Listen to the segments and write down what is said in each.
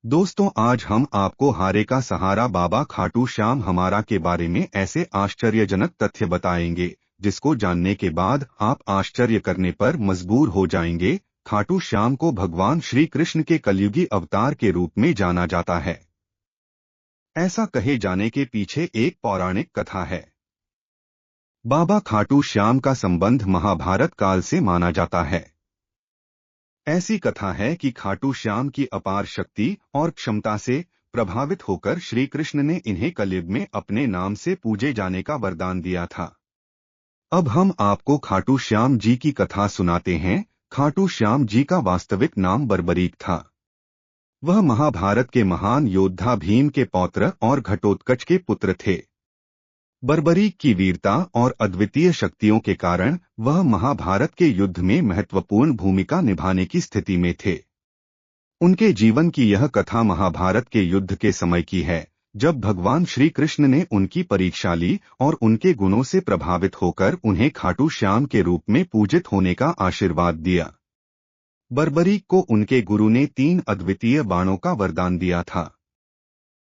दोस्तों, आज हम आपको हारे का सहारा बाबा खाटू श्याम हमारा के बारे में ऐसे आश्चर्यजनक तथ्य बताएंगे जिसको जानने के बाद आप आश्चर्य करने पर मजबूर हो जाएंगे। खाटू श्याम को भगवान श्री कृष्ण के कलयुगी अवतार के रूप में जाना जाता है। ऐसा कहे जाने के पीछे एक पौराणिक कथा है। बाबा खाटू श्याम का संबंध महाभारत काल से माना जाता है। ऐसी कथा है कि खाटू श्याम की अपार शक्ति और क्षमता से प्रभावित होकर श्री कृष्ण ने इन्हें कलयुग में अपने नाम से पूजे जाने का वरदान दिया था। अब हम आपको खाटू श्याम जी की कथा सुनाते हैं। खाटू श्याम जी का वास्तविक नाम बर्बरीक था। वह महाभारत के महान योद्धा भीम के पौत्र और घटोत्कच के पुत्र थे। बर्बरीक की वीरता और अद्वितीय शक्तियों के कारण वह महाभारत के युद्ध में महत्वपूर्ण भूमिका निभाने की स्थिति में थे। उनके जीवन की यह कथा महाभारत के युद्ध के समय की है, जब भगवान श्री कृष्ण ने उनकी परीक्षा ली और उनके गुणों से प्रभावित होकर उन्हें खाटू श्याम के रूप में पूजित होने का आशीर्वाद दिया। बर्बरीक को उनके गुरु ने 3 अद्वितीय बाणों का वरदान दिया था।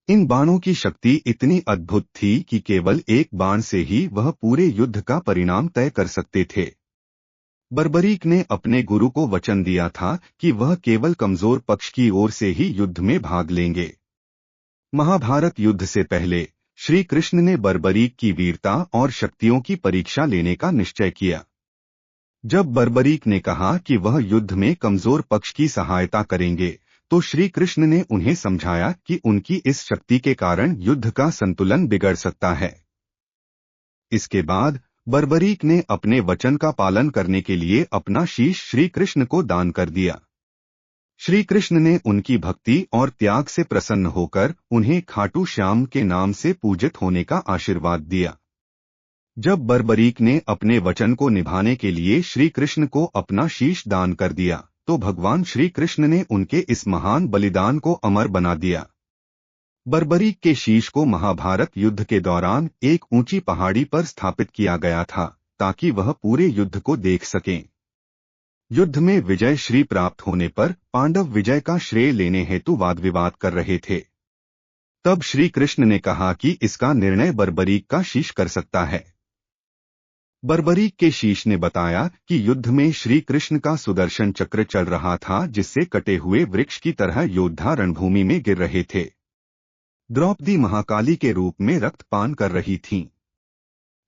इन बाणों की शक्ति इतनी अद्भुत थी कि केवल एक बाण से ही वह पूरे युद्ध का परिणाम तय कर सकते थे। बर्बरीक ने अपने गुरु को वचन दिया था कि वह केवल कमजोर पक्ष की ओर से ही युद्ध में भाग लेंगे। महाभारत युद्ध से पहले श्री कृष्ण ने बर्बरीक की वीरता और शक्तियों की परीक्षा लेने का निश्चय किया। जब बर्बरीक ने कहा कि वह युद्ध में कमजोर पक्ष की सहायता करेंगे, तो श्री कृष्ण ने उन्हें समझाया कि उनकी इस शक्ति के कारण युद्ध का संतुलन बिगड़ सकता है। इसके बाद बर्बरीक ने अपने वचन का पालन करने के लिए अपना शीश श्री कृष्ण को दान कर दिया। श्री कृष्ण ने उनकी भक्ति और त्याग से प्रसन्न होकर उन्हें खाटू श्याम के नाम से पूजित होने का आशीर्वाद दिया। जब बर्बरीक ने अपने वचन को निभाने के लिए श्री कृष्ण को अपना शीश दान कर दिया, तो भगवान श्री कृष्ण ने उनके इस महान बलिदान को अमर बना दिया। बर्बरीक के शीश को महाभारत युद्ध के दौरान एक ऊंची पहाड़ी पर स्थापित किया गया था, ताकि वह पूरे युद्ध को देख सकें। युद्ध में विजय श्री प्राप्त होने पर पांडव विजय का श्रेय लेने हेतु वाद विवाद कर रहे थे। तब श्री कृष्ण ने कहा कि इसका निर्णय बर्बरीक का शीश कर सकता है। बर्बरीक के शीश ने बताया कि युद्ध में श्री कृष्ण का सुदर्शन चक्र चल रहा था, जिससे कटे हुए वृक्ष की तरह योद्धा रणभूमि में गिर रहे थे। द्रौपदी महाकाली के रूप में रक्तपान कर रही थीं।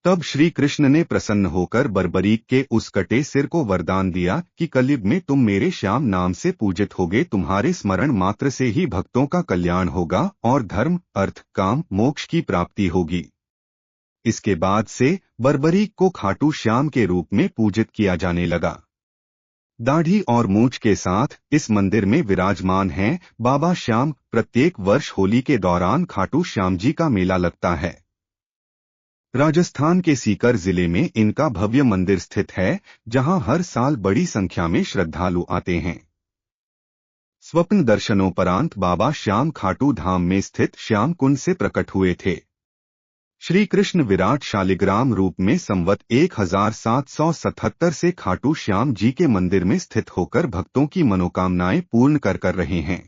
तब श्री कृष्ण ने प्रसन्न होकर बर्बरीक के उस कटे सिर को वरदान दिया कि कलयुग में तुम मेरे श्याम नाम से पूजित होगे। तुम्हारे स्मरण मात्र से ही भक्तों का कल्याण होगा और धर्म, अर्थ, काम, मोक्ष की प्राप्ति होगी। इसके बाद से बर्बरीक को खाटू श्याम के रूप में पूजित किया जाने लगा। दाढ़ी और मूंछ के साथ इस मंदिर में विराजमान हैं बाबा श्याम। प्रत्येक वर्ष होली के दौरान खाटू श्याम जी का मेला लगता है। राजस्थान के सीकर जिले में इनका भव्य मंदिर स्थित है, जहां हर साल बड़ी संख्या में श्रद्धालु आते हैं। स्वप्न दर्शनोपरांत बाबा श्याम खाटू धाम में स्थित श्याम कुंड से प्रकट हुए थे। श्री कृष्ण विराट शालिग्राम रूप में संवत 1777 से खाटू श्याम जी के मंदिर में स्थित होकर भक्तों की मनोकामनाएं पूर्ण कर रहे हैं।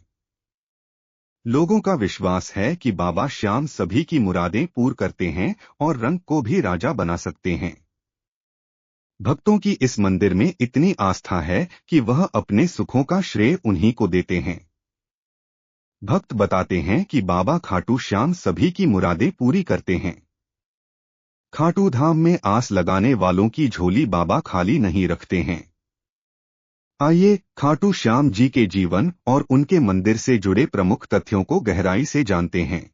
लोगों का विश्वास है कि बाबा श्याम सभी की मुरादें पूर्ण करते हैं और रंग को भी राजा बना सकते हैं। भक्तों की इस मंदिर में इतनी आस्था है कि वह अपने सुखों का श्रेय उन्हीं को देते हैं। भक्त बताते हैं कि बाबा खाटू श्याम सभी की मुरादें पूरी करते हैं। खाटू धाम में आस लगाने वालों की झोली बाबा खाली नहीं रखते हैं। आइए खाटू श्याम जी के जीवन और उनके मंदिर से जुड़े प्रमुख तथ्यों को गहराई से जानते हैं।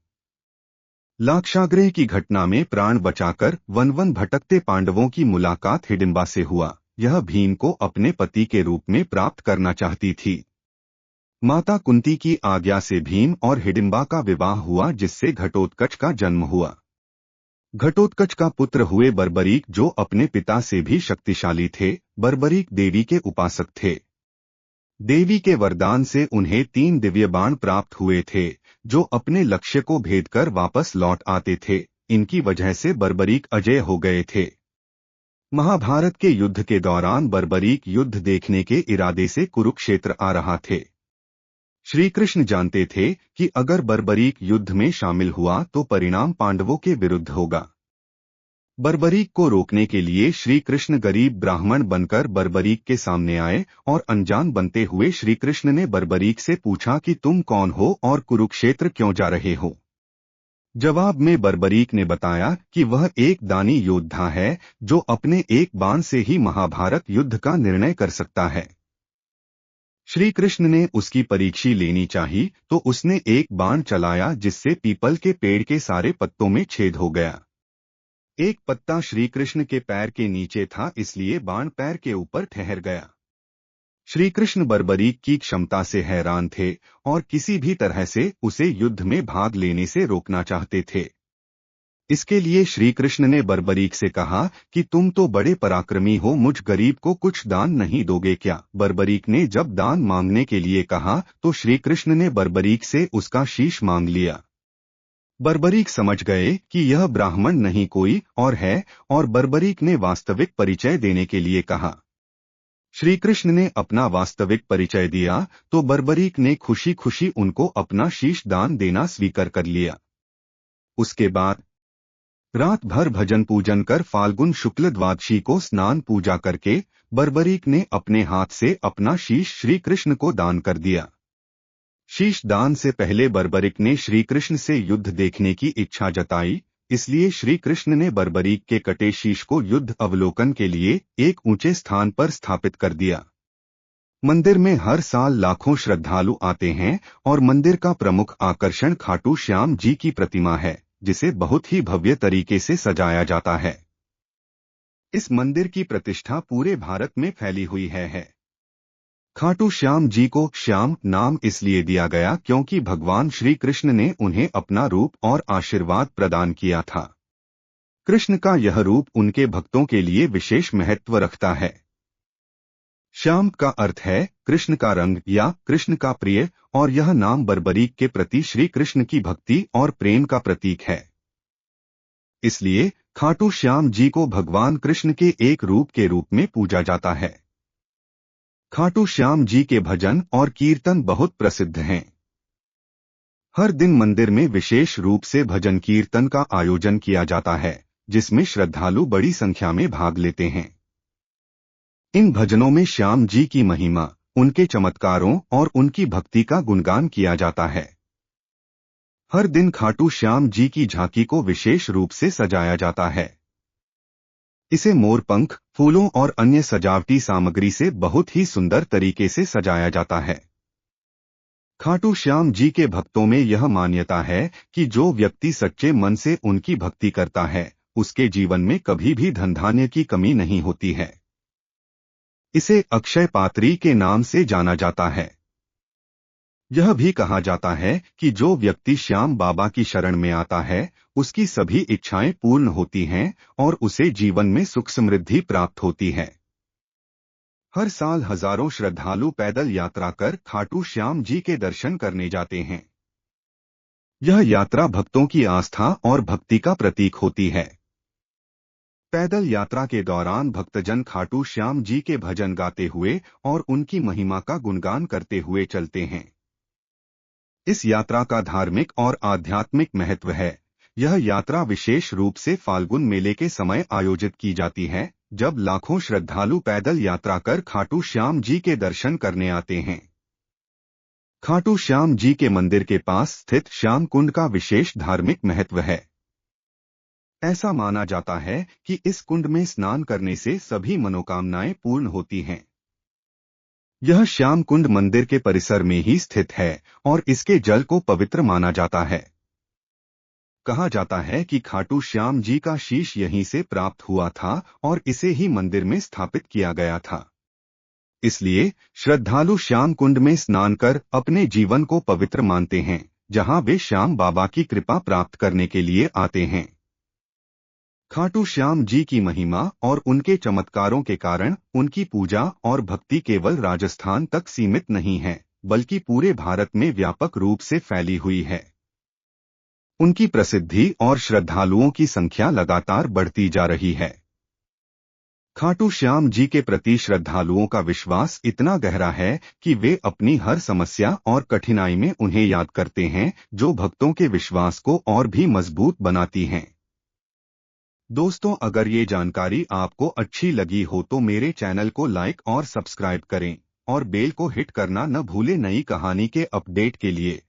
लाक्षागृह की घटना में प्राण बचाकर वन वन भटकते पांडवों की मुलाकात हिडिंबा से हुआ। यह भीम को अपने पति के रूप में प्राप्त करना चाहती थी। माता कुंती की आज्ञा से भीम और हिडिंबा का विवाह हुआ, जिससे घटोत्कच का जन्म हुआ। घटोत्कच का पुत्र हुए बर्बरीक, जो अपने पिता से भी शक्तिशाली थे। बर्बरीक देवी के उपासक थे। देवी के वरदान से उन्हें 3 दिव्य बाण प्राप्त हुए थे, जो अपने लक्ष्य को भेद कर वापस लौट आते थे। इनकी वजह से बर्बरीक अजय हो गए थे। महाभारत के युद्ध के दौरान बर्बरीक युद्ध देखने के इरादे से कुरुक्षेत्र आ रहा थे। श्री कृष्ण जानते थे कि अगर बर्बरीक युद्ध में शामिल हुआ तो परिणाम पांडवों के विरुद्ध होगा। बर्बरीक को रोकने के लिए श्री कृष्ण गरीब ब्राह्मण बनकर बर्बरीक के सामने आए और अनजान बनते हुए श्री कृष्ण ने बर्बरीक से पूछा कि तुम कौन हो और कुरुक्षेत्र क्यों जा रहे हो। जवाब में बर्बरीक ने बताया कि वह एक दानी योद्धा है जो अपने एक बाण से ही महाभारत युद्ध का निर्णय कर सकता है। श्री कृष्ण ने उसकी परीक्षा लेनी चाहिए तो उसने एक बाण चलाया जिससे पीपल के पेड़ के सारे पत्तों में छेद हो गया। एक पत्ता श्री कृष्ण के पैर के नीचे था, इसलिए बाण पैर के ऊपर ठहर गया। श्री कृष्ण बर्बरीक की क्षमता से हैरान थे और किसी भी तरह से उसे युद्ध में भाग लेने से रोकना चाहते थे। इसके लिए श्री कृष्ण ने बर्बरीक से कहा कि तुम तो बड़े पराक्रमी हो, मुझ गरीब को कुछ दान नहीं दोगे क्या। बर्बरीक ने जब दान मांगने के लिए कहा तो श्री कृष्ण ने बर्बरीक से उसका शीश मांग लिया। बर्बरीक समझ गए कि यह ब्राह्मण नहीं कोई और है और बर्बरीक ने वास्तविक परिचय देने के लिए कहा। श्री कृष्ण ने अपना वास्तविक परिचय दिया तो बर्बरीक ने खुशी खुशी उनको अपना शीश दान देना स्वीकार कर लिया। उसके बाद रात भर भजन पूजन कर फाल्गुन शुक्ल द्वादशी को स्नान पूजा करके बर्बरीक ने अपने हाथ से अपना शीश श्री कृष्ण को दान कर दिया। शीश दान से पहले बर्बरीक ने श्री कृष्ण से युद्ध देखने की इच्छा जताई, इसलिए श्री कृष्ण ने बर्बरीक के कटे शीश को युद्ध अवलोकन के लिए एक ऊंचे स्थान पर स्थापित कर दिया। मंदिर में हर साल लाखों श्रद्धालु आते हैं और मंदिर का प्रमुख आकर्षण खाटू श्याम जी की प्रतिमा है, जिसे बहुत ही भव्य तरीके से सजाया जाता है। इस मंदिर की प्रतिष्ठा पूरे भारत में फैली हुई है। खाटू श्याम जी को श्याम नाम इसलिए दिया गया क्योंकि भगवान श्री कृष्ण ने उन्हें अपना रूप और आशीर्वाद प्रदान किया था। कृष्ण का यह रूप उनके भक्तों के लिए विशेष महत्व रखता है। श्याम का अर्थ है कृष्ण का रंग या कृष्ण का प्रिय, और यह नाम बर्बरीक के प्रति श्री कृष्ण की भक्ति और प्रेम का प्रतीक है। इसलिए खाटू श्याम जी को भगवान कृष्ण के एक रूप के रूप में पूजा जाता है। खाटू श्याम जी के भजन और कीर्तन बहुत प्रसिद्ध हैं। हर दिन मंदिर में विशेष रूप से भजन कीर्तन का आयोजन किया जाता है, जिसमें श्रद्धालु बड़ी संख्या में भाग लेते हैं। इन भजनों में श्याम जी की महिमा, उनके चमत्कारों और उनकी भक्ति का गुणगान किया जाता है। हर दिन खाटू श्याम जी की झांकी को विशेष रूप से सजाया जाता है। इसे मोरपंख, फूलों और अन्य सजावटी सामग्री से बहुत ही सुंदर तरीके से सजाया जाता है। खाटू श्याम जी के भक्तों में यह मान्यता है कि जो व्यक्ति सच्चे मन से उनकी भक्ति करता है, उसके जीवन में कभी भी धन धान्य की कमी नहीं होती है। इसे अक्षय पात्री के नाम से जाना जाता है। यह भी कहा जाता है कि जो व्यक्ति श्याम बाबा की शरण में आता है, उसकी सभी इच्छाएं पूर्ण होती हैं और उसे जीवन में सुख समृद्धि प्राप्त होती है। हर साल हजारों श्रद्धालु पैदल यात्रा कर खाटू श्याम जी के दर्शन करने जाते हैं। यह यात्रा भक्तों की आस्था और भक्ति का प्रतीक होती है। पैदल यात्रा के दौरान भक्तजन खाटू श्याम जी के भजन गाते हुए और उनकी महिमा का गुणगान करते हुए चलते हैं। इस यात्रा का धार्मिक और आध्यात्मिक महत्व है। यह यात्रा विशेष रूप से फाल्गुन मेले के समय आयोजित की जाती है, जब लाखों श्रद्धालु पैदल यात्रा कर खाटू श्याम जी के दर्शन करने आते हैं। खाटू श्याम जी के मंदिर के पास स्थित श्याम कुंड का विशेष धार्मिक महत्व है। ऐसा माना जाता है कि इस कुंड में स्नान करने से सभी मनोकामनाएं पूर्ण होती हैं। यह श्याम कुंड मंदिर के परिसर में ही स्थित है और इसके जल को पवित्र माना जाता है। कहा जाता है कि खाटू श्याम जी का शीश यहीं से प्राप्त हुआ था और इसे ही मंदिर में स्थापित किया गया था। इसलिए श्रद्धालु श्याम कुंड में स्नान कर अपने जीवन को पवित्र मानते हैं, जहां वे श्याम बाबा की कृपा प्राप्त करने के लिए आते हैं। खाटू श्याम जी की महिमा और उनके चमत्कारों के कारण उनकी पूजा और भक्ति केवल राजस्थान तक सीमित नहीं है, बल्कि पूरे भारत में व्यापक रूप से फैली हुई है। उनकी प्रसिद्धि और श्रद्धालुओं की संख्या लगातार बढ़ती जा रही है। खाटू श्याम जी के प्रति श्रद्धालुओं का विश्वास इतना गहरा है कि वे अपनी हर समस्या और कठिनाई में उन्हें याद करते हैं, जो भक्तों के विश्वास को और भी मजबूत बनाती हैं। दोस्तों, अगर ये जानकारी आपको अच्छी लगी हो तो मेरे चैनल को लाइक और सब्सक्राइब करें और बेल को हिट करना न भूलें नई कहानी के अपडेट के लिए।